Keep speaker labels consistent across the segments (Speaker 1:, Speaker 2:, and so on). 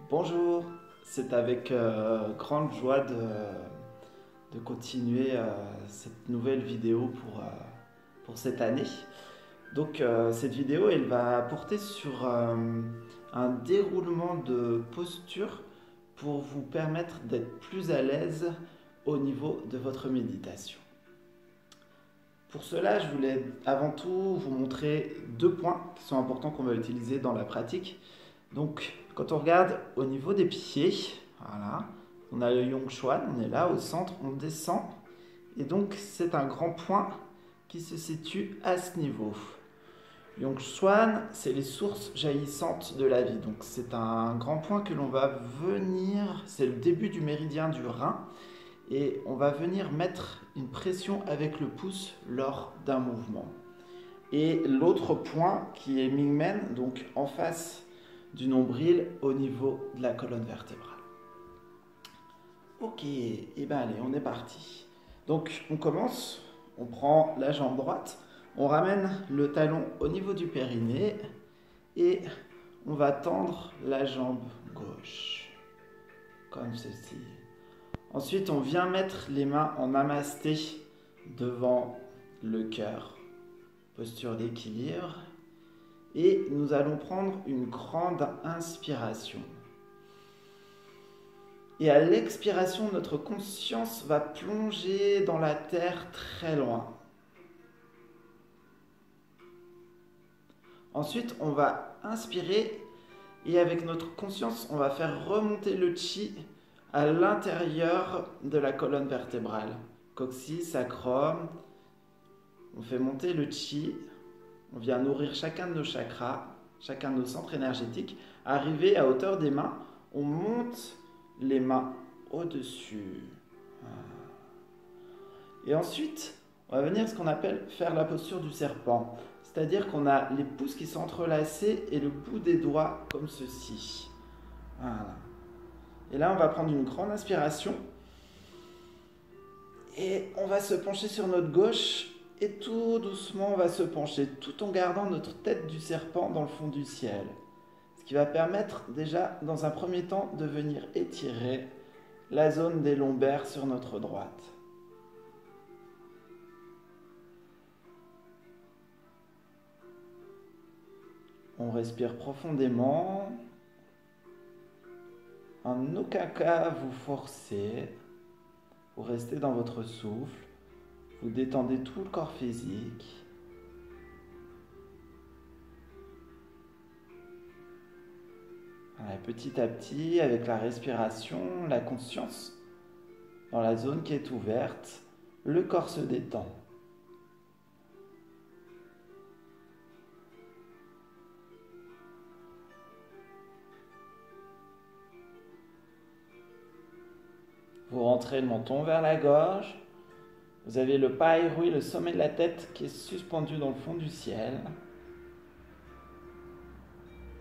Speaker 1: Bonjour, c'est avec grande joie de continuer cette nouvelle vidéo pour cette année. Donc cette vidéo, elle va porter sur un déroulement de posture pour vous permettre d'être plus à l'aise au niveau de votre méditation. Pour cela, je voulais avant tout vous montrer deux points qui sont importants qu'on va utiliser dans la pratique. Donc, quand on regarde au niveau des pieds, voilà, on a le Yongchuan, on est là au centre, on descend. Et donc, c'est un grand point qui se situe à ce niveau. Yongchuan, c'est les sources jaillissantes de la vie. Donc, c'est un grand point que l'on va venir, c'est le début du méridien du rein. Et on va venir mettre une pression avec le pouce lors d'un mouvement. Et l'autre point qui est Mingmen, donc en face du nombril au niveau de la colonne vertébrale. Ok, et bien allez, on est parti. Donc on commence, on prend la jambe droite, on ramène le talon au niveau du périnée et on va tendre la jambe gauche, comme ceci. Ensuite, on vient mettre les mains en namasté devant le cœur, posture d'équilibre. Et nous allons prendre une grande inspiration. Et à l'expiration, notre conscience va plonger dans la terre très loin. Ensuite, on va inspirer et avec notre conscience, on va faire remonter le chi à l'intérieur de la colonne vertébrale. Coccyx, sacrum. On fait monter le chi. On vient nourrir chacun de nos chakras, chacun de nos centres énergétiques. Arrivé à hauteur des mains, on monte les mains au-dessus. Et ensuite, on va venir ce qu'on appelle faire la posture du serpent. C'est-à-dire qu'on a les pouces qui sont entrelacés et le bout des doigts comme ceci. Voilà. Et là, on va prendre une grande inspiration. Et on va se pencher sur notre gauche. Et tout doucement, on va se pencher, tout en gardant notre tête du serpent dans le fond du ciel. Ce qui va permettre déjà, dans un premier temps, de venir étirer la zone des lombaires sur notre droite. On respire profondément. En aucun cas, vous forcez. Vous restez dans votre souffle. Vous détendez tout le corps physique. Voilà, petit à petit, avec la respiration, la conscience, dans la zone qui est ouverte, le corps se détend. Vous rentrez le menton vers la gorge. Vous avez le païrui, le sommet de la tête qui est suspendu dans le fond du ciel.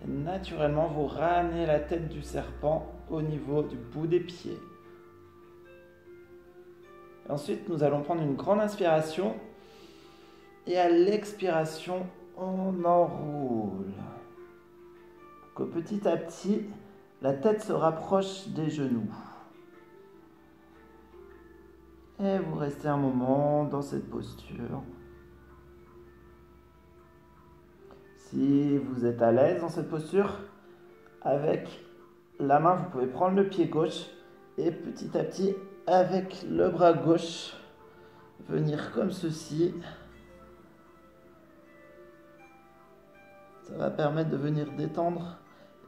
Speaker 1: Et naturellement, vous ramenez la tête du serpent au niveau du bout des pieds. Et ensuite, nous allons prendre une grande inspiration. Et à l'expiration, on enroule. Que petit à petit, la tête se rapproche des genoux. Et vous restez un moment dans cette posture. Si vous êtes à l'aise dans cette posture, avec la main, vous pouvez prendre le pied gauche et petit à petit, avec le bras gauche, venir comme ceci. Ça va permettre de venir détendre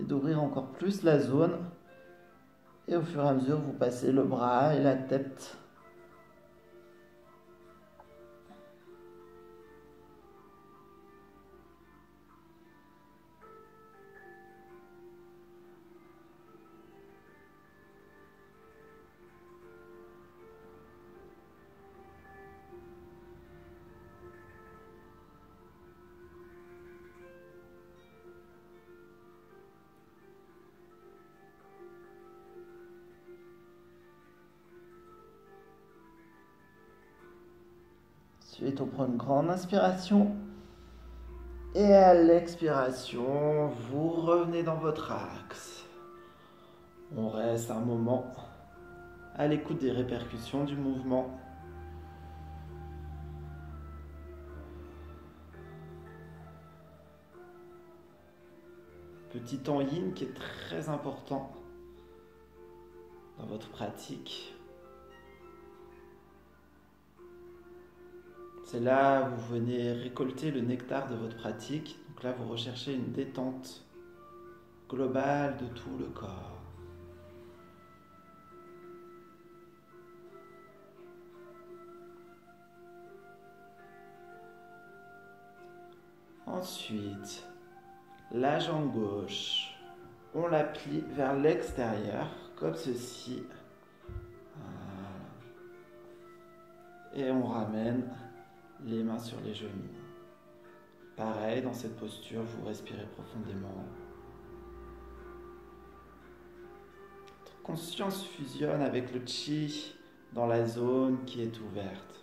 Speaker 1: et d'ouvrir encore plus la zone. Et au fur et à mesure, vous passez le bras et la tête. Ensuite, on prend une grande inspiration. Et à l'expiration, vous revenez dans votre axe. On reste un moment à l'écoute des répercussions du mouvement. Petit temps yin qui est très important dans votre pratique. C'est là où vous venez récolter le nectar de votre pratique. Donc là, vous recherchez une détente globale de tout le corps. Ensuite, la jambe gauche, on la plie vers l'extérieur, comme ceci. Voilà. Et on ramène les mains sur les genoux. Pareil, dans cette posture, vous respirez profondément. Votre conscience fusionne avec le chi dans la zone qui est ouverte.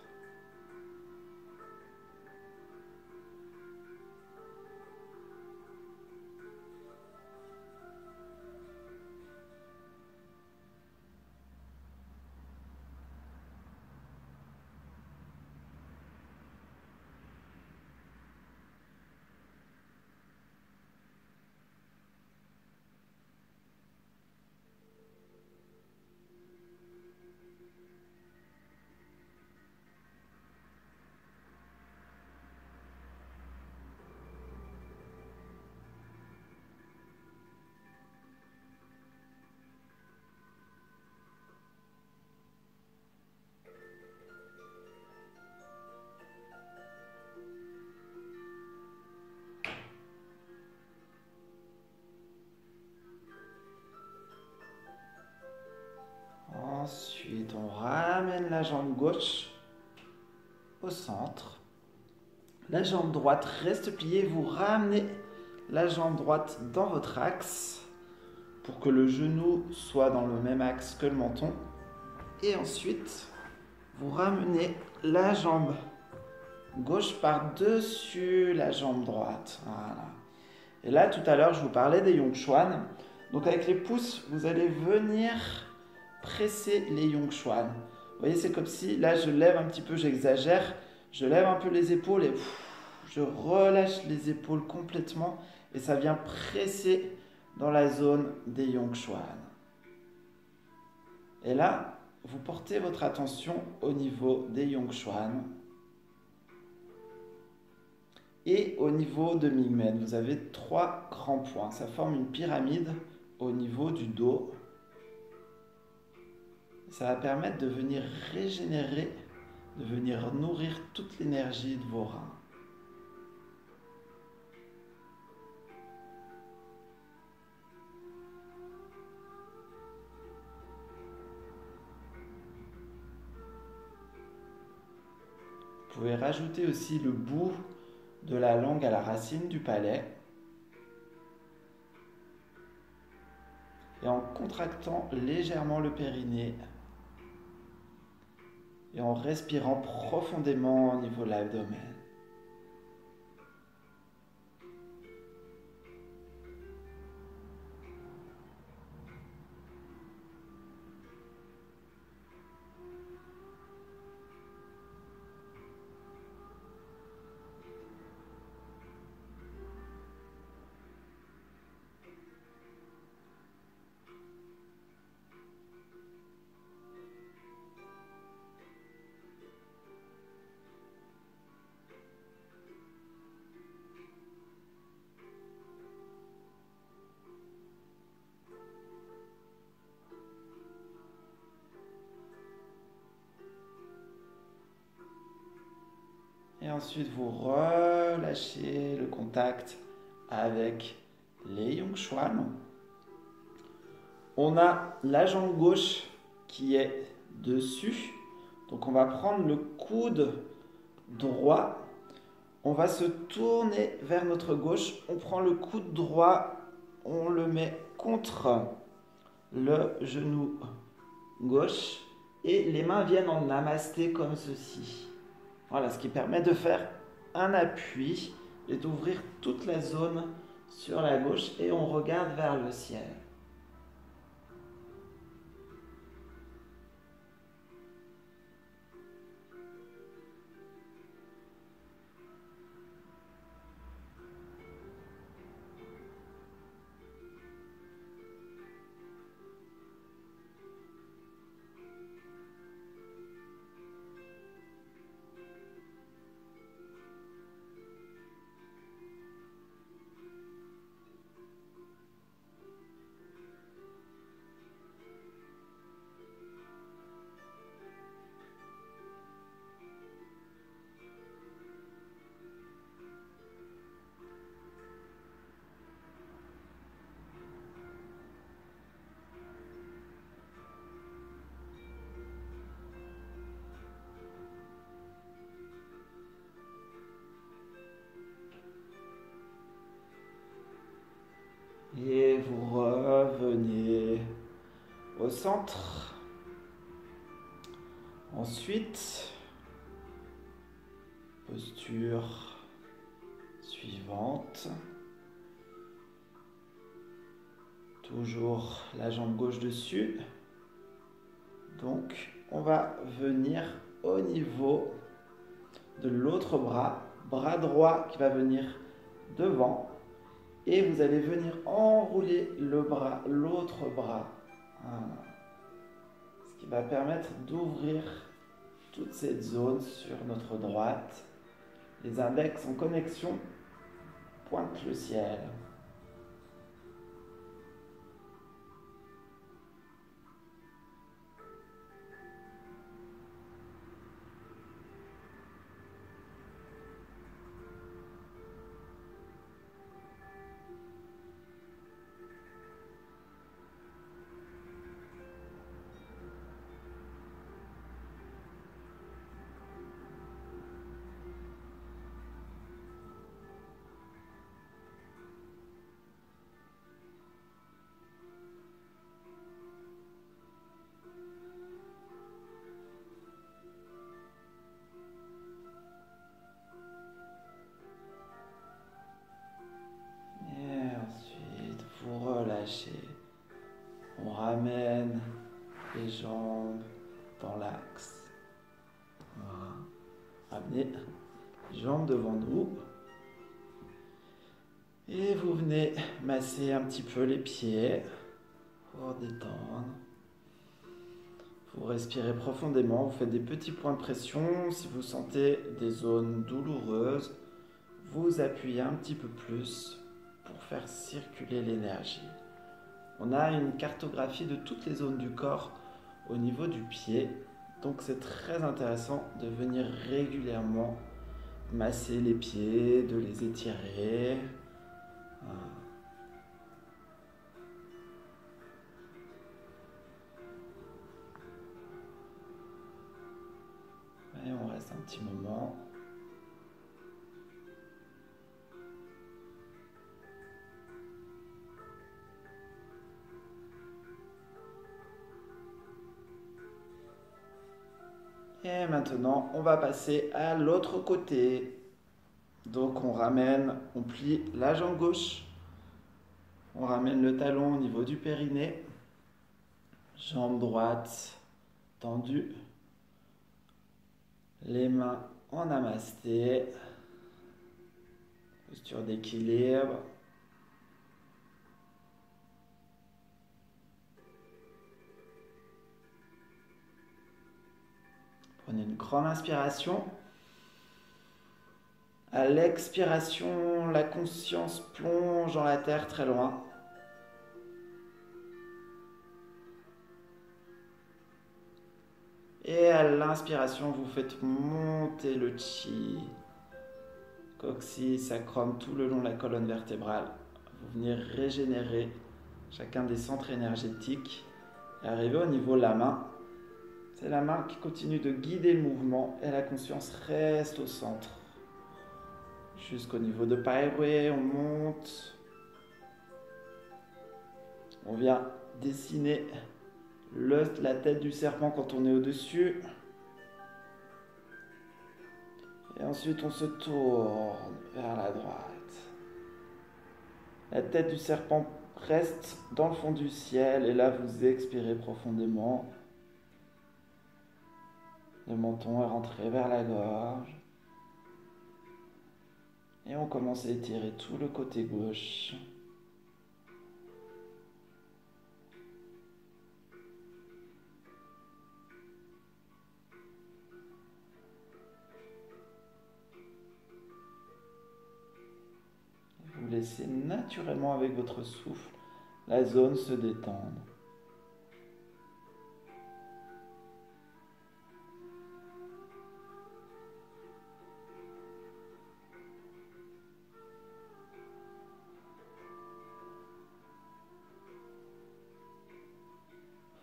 Speaker 1: Ensuite, on ramène la jambe gauche au centre. La jambe droite reste pliée. Vous ramenez la jambe droite dans votre axe pour que le genou soit dans le même axe que le menton. Et ensuite, vous ramenez la jambe gauche par-dessus la jambe droite. Voilà. Et là, tout à l'heure, je vous parlais des Yongchuan. Donc avec les pouces, vous allez venir presser les Yongchuan. Vous voyez, c'est comme si, là, je lève un petit peu, j'exagère. Je lève un peu les épaules et je relâche les épaules complètement. Et ça vient presser dans la zone des Yongchuan. Et là, vous portez votre attention au niveau des Yongchuan. Et au niveau de Mingmen, vous avez 3 grands points. Ça forme une pyramide au niveau du dos. Ça va permettre de venir régénérer, de venir nourrir toute l'énergie de vos reins. Vous pouvez rajouter aussi le bout de la langue à la racine du palais. Et en contractant légèrement le périnée. Et en respirant profondément au niveau de l'abdomen. Et ensuite, vous relâchez le contact avec les Yongchuan. On a la jambe gauche qui est dessus. Donc, on va prendre le coude droit. On va se tourner vers notre gauche. On prend le coude droit. On le met contre le genou gauche. Et les mains viennent en namasté comme ceci. Voilà, ce qui permet de faire un appui et d'ouvrir toute la zone sur la gauche et on regarde vers le ciel. au centre. Ensuite, posture suivante. Toujours la jambe gauche dessus. Donc, on va venir au niveau de l'autre bras. Bras droit qui va venir devant. Et vous allez venir enrouler l'autre bras. Voilà. Ce qui va permettre d'ouvrir toute cette zone sur notre droite. Les index en connexion pointent le ciel. On ramène les jambes dans l'axe. Voilà. Ramenez les jambes devant nous. Et vous venez masser un petit peu les pieds pour détendre. Vous respirez profondément, vous faites des petits points de pression. Si vous sentez des zones douloureuses, vous appuyez un petit peu plus pour faire circuler l'énergie. On a une cartographie de toutes les zones du corps au niveau du pied. Donc c'est très intéressant de venir régulièrement masser les pieds, de les étirer. Et on reste un petit moment. Et maintenant, on va passer à l'autre côté. Donc on ramène, on plie la jambe gauche. On ramène le talon au niveau du périnée. Jambe droite tendue. Les mains en namasté. Posture d'équilibre. Prenez une grande inspiration. À l'expiration, la conscience plonge dans la terre très loin. Et à l'inspiration, vous faites monter le chi. Coccyx, sacrum, tout le long de la colonne vertébrale. Vous venez régénérer chacun des centres énergétiques et arriver au niveau de la main. C'est la main qui continue de guider le mouvement et la conscience reste au centre. Jusqu'au niveau de Paiwei, on monte. On vient dessiner la tête du serpent quand on est au-dessus. Et ensuite, on se tourne vers la droite. La tête du serpent reste dans le fond du ciel et là, vous expirez profondément. Le menton est rentré vers la gorge. Et on commence à étirer tout le côté gauche. Vous laissez naturellement avec votre souffle la zone se détendre.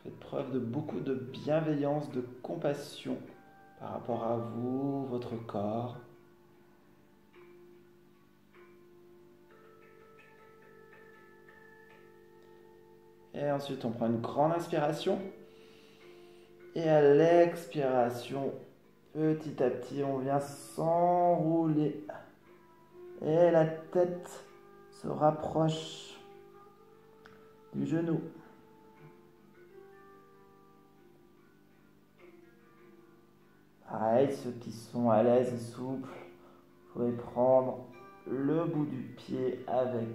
Speaker 1: Faites preuve de beaucoup de bienveillance, de compassion par rapport à vous, votre corps. Et ensuite, on prend une grande inspiration. Et à l'expiration, petit à petit, on vient s'enrouler. Et la tête se rapproche du genou. Pareil, ceux qui sont à l'aise et souples, vous pouvez prendre le bout du pied avec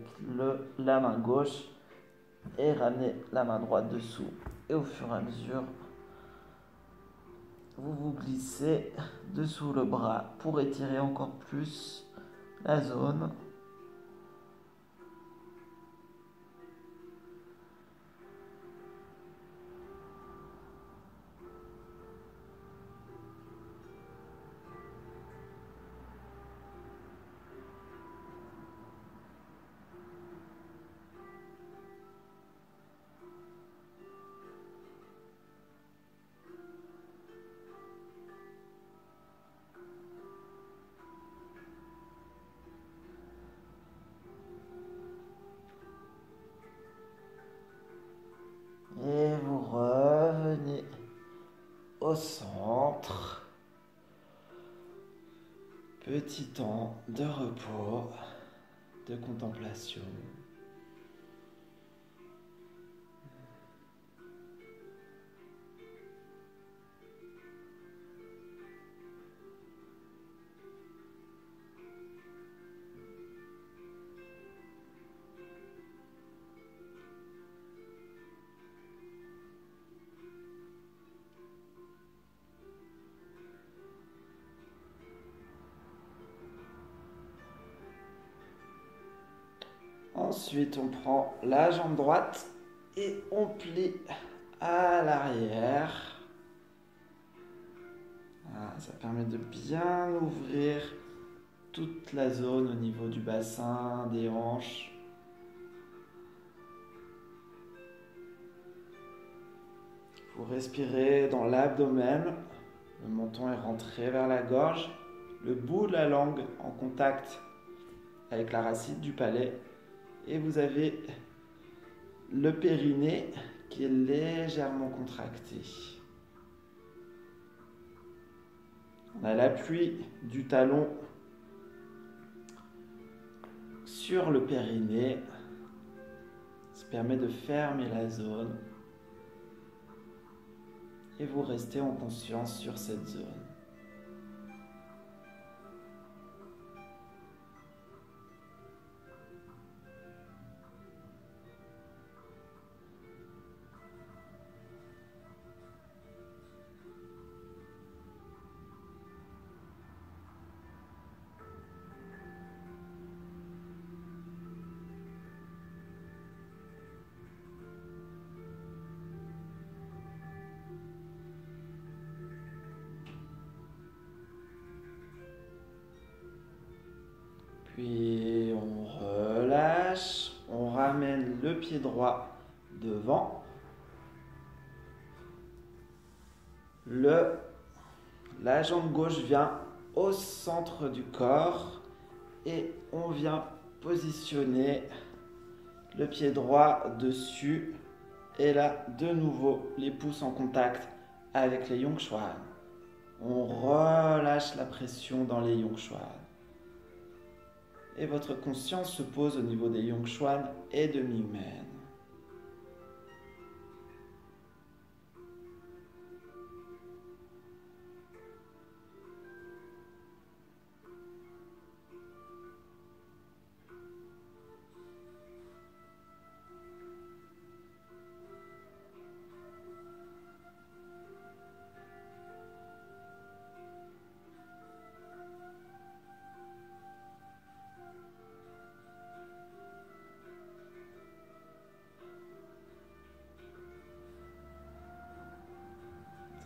Speaker 1: la main gauche et ramener la main droite dessous. Et au fur et à mesure, vous vous glissez dessous le bras pour étirer encore plus la zone. Et vous revenez au centre. Petit temps de repos, de contemplation. Ensuite, on prend la jambe droite et on plie à l'arrière. Voilà, ça permet de bien ouvrir toute la zone au niveau du bassin, des hanches. Vous respirez dans l'abdomen, le menton est rentré vers la gorge, le bout de la langue en contact avec la racine du palais. Et vous avez le périnée qui est légèrement contracté. On a l'appui du talon sur le périnée. Ça permet de fermer la zone. Et vous restez en conscience sur cette zone. Puis on relâche, on ramène le pied droit devant. La jambe gauche vient au centre du corps et on vient positionner le pied droit dessus. Et là, de nouveau, les pouces en contact avec les Yongchuan. On relâche la pression dans les Yongchuan. Et votre conscience se pose au niveau des Yongchuan et de Mingmen.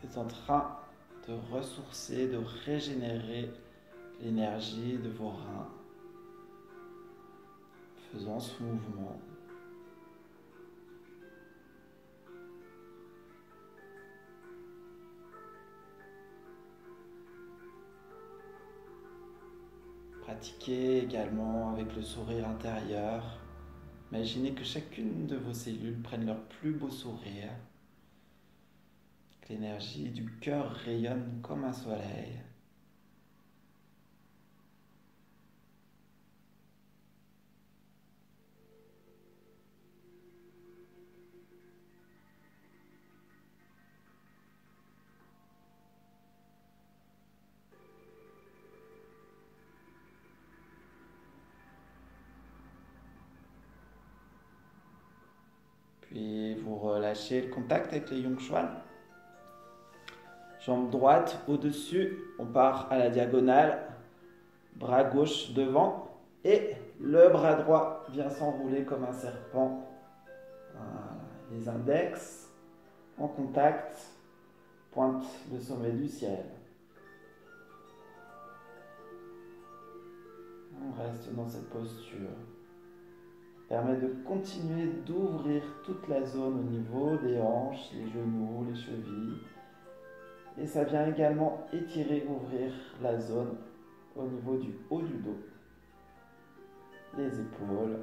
Speaker 1: C'est en train de ressourcer, de régénérer l'énergie de vos reins. Faisant ce mouvement. Pratiquez également avec le sourire intérieur. Imaginez que chacune de vos cellules prenne leur plus beau sourire, que l'énergie du cœur rayonne comme un soleil. Puis vous relâchez le contact avec les Yongchuan. Jambe droite au-dessus, on part à la diagonale, bras gauche devant et le bras droit vient s'enrouler comme un serpent. Voilà. Les index en contact pointent le sommet du ciel. On reste dans cette posture. Permet de continuer d'ouvrir toute la zone au niveau des hanches, les genoux, les chevilles. Et ça vient également étirer, ouvrir la zone au niveau du haut du dos, les épaules.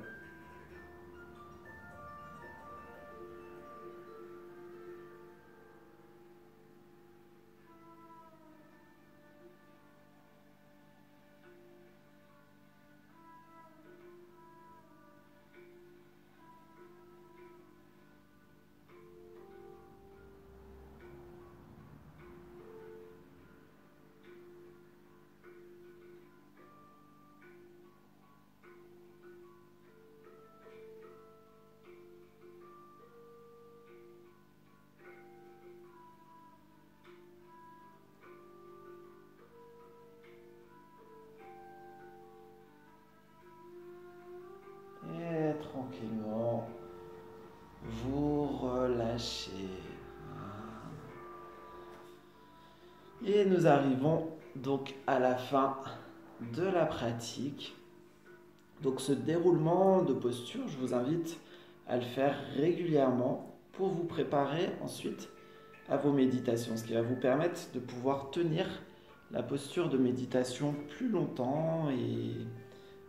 Speaker 1: Et tranquillement, vous relâchez. Et nous arrivons donc à la fin de la pratique. Donc ce déroulement de posture, je vous invite à le faire régulièrement pour vous préparer ensuite à vos méditations, ce qui va vous permettre de pouvoir tenir la posture de méditation plus longtemps et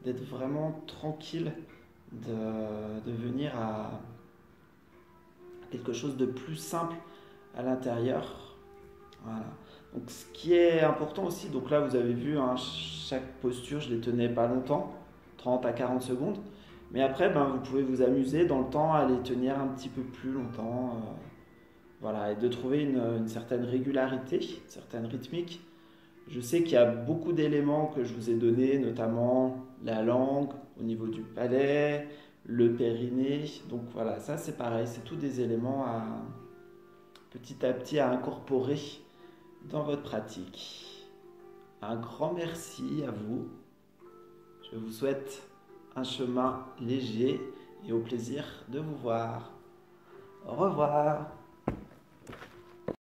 Speaker 1: d'être vraiment tranquille, de venir à quelque chose de plus simple à l'intérieur. Voilà. Donc ce qui est important aussi, donc là vous avez vu, hein, chaque posture je les tenais pas longtemps, 30 à 40 secondes, mais après vous pouvez vous amuser dans le temps à les tenir un petit peu plus longtemps, voilà, et de trouver une certaine régularité, une certaine rythmique. Je sais qu'il y a beaucoup d'éléments que je vous ai donnés, notamment la langue au niveau du palais, le périnée, donc voilà, ça c'est pareil, c'est tous des éléments à petit à petit à incorporer dans votre pratique. Un grand merci à vous. Je vous souhaite un chemin léger et au plaisir de vous voir. Au revoir.